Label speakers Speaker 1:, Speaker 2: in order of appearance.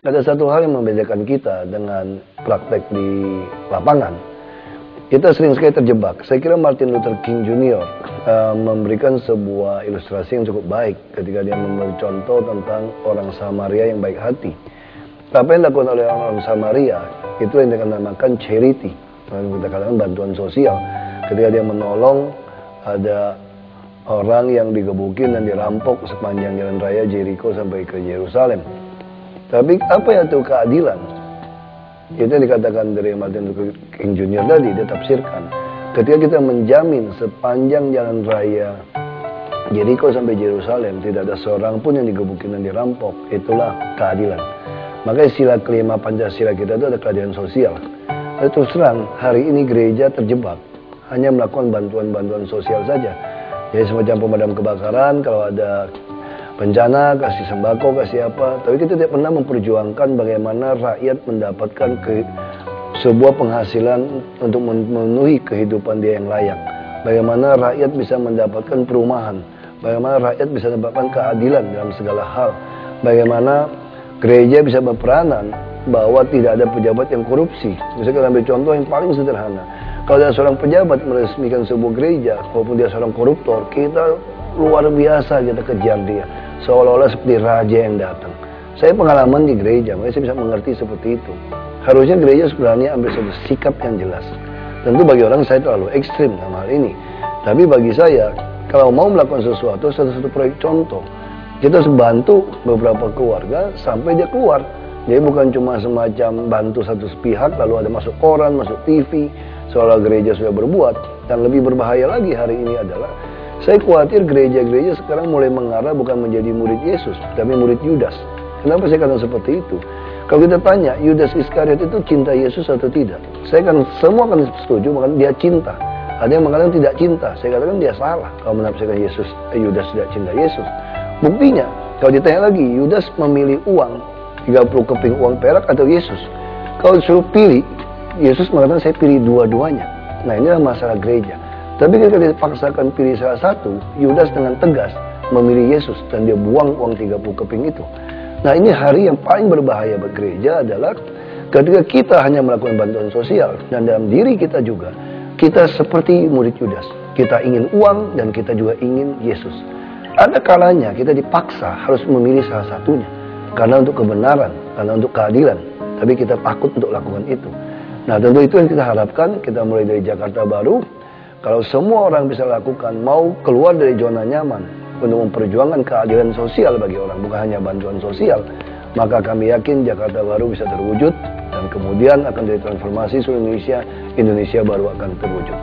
Speaker 1: Ada satu hal yang membedakan kita dengan praktek di lapangan. Kita sering sekali terjebak. Saya kira Martin Luther King Jr. Memberikan sebuah ilustrasi yang cukup baik ketika dia memberi contoh tentang orang Samaria yang baik hati. Apa yang dilakukan oleh orang Samaria itu yang dinamakan charity, yang kita katakan bantuan sosial. Ketika dia menolong ada orang yang digebukin dan dirampok sepanjang jalan raya Jericho sampai ke Yerusalem. Tapi apa itu keadilan? Itu yang dikatakan dari Martin Luther King Jr. tadi, dia tafsirkan. Ketika kita menjamin sepanjang jalan raya Jericho sampai Yerusalem tidak ada seorang pun yang digebukin dan dirampok, itulah keadilan. Makanya sila kelima Pancasila kita itu ada keadilan sosial. Dan terus terang, hari ini gereja terjebak hanya melakukan bantuan-bantuan sosial saja. Jadi semacam pemadam kebakaran, kalau ada bencana, kasih sembako, kasih apa. Tapi kita tidak pernah memperjuangkan bagaimana rakyat mendapatkan sebuah penghasilan untuk memenuhi kehidupan dia yang layak. Bagaimana rakyat bisa mendapatkan perumahan. Bagaimana rakyat bisa mendapatkan keadilan dalam segala hal. Bagaimana gereja bisa berperanan bahwa tidak ada pejabat yang korupsi. Misalnya kita ambil contoh yang paling sederhana. Kalau ada seorang pejabat meresmikan sebuah gereja, walaupun dia seorang koruptor, kita luar biasa kita kejar dia. Seolah-olah seperti raja yang datang. Saya pengalaman di gereja, makanya saya bisa mengerti seperti itu. Harusnya gereja sebenarnya ambil satu sikap yang jelas. Tentu bagi orang saya terlalu ekstrim dalam hal ini. Tapi bagi saya, kalau mau melakukan sesuatu, satu proyek contoh. Kita harus bantu beberapa keluarga sampai dia keluar. Jadi bukan cuma semacam bantu satu pihak, lalu ada masuk koran, masuk TV, seolah gereja sudah berbuat. Dan lebih berbahaya lagi hari ini adalah, saya khawatir gereja-gereja sekarang mulai mengarah bukan menjadi murid Yesus, tapi murid Yudas. Kenapa saya katakan seperti itu? Kalau kita tanya, Yudas Iskariot itu cinta Yesus atau tidak? Semua akan setuju, maka dia cinta. Ada yang mengatakan tidak cinta, saya katakan dia salah kalau menafsirkan Yudas tidak cinta Yesus. Buktinya, kalau ditanya lagi, Yudas memilih uang, 30 keping uang perak atau Yesus? Kalau disuruh pilih, Yesus mengatakan saya pilih dua-duanya. Nah, inilah masalah gereja. Tapi ketika dipaksakan pilih salah satu, Yudas dengan tegas memilih Yesus dan dia buang uang 30 keping itu. Nah, ini hari yang paling berbahaya bagi gereja adalah ketika kita hanya melakukan bantuan sosial dan dalam diri kita juga, kita seperti murid Yudas. Kita ingin uang dan kita juga ingin Yesus. Ada kalanya kita dipaksa harus memilih salah satunya. Karena untuk kebenaran, karena untuk keadilan. Tapi kita takut untuk lakukan itu. Nah, tentu itu yang kita harapkan, kita mulai dari Jakarta Baru. Kalau semua orang bisa lakukan, mau keluar dari zona nyaman untuk memperjuangkan keadilan sosial bagi orang, bukan hanya bantuan sosial, maka kami yakin Jakarta Baru bisa terwujud dan kemudian akan jadi transformasi seluruh Indonesia baru akan terwujud.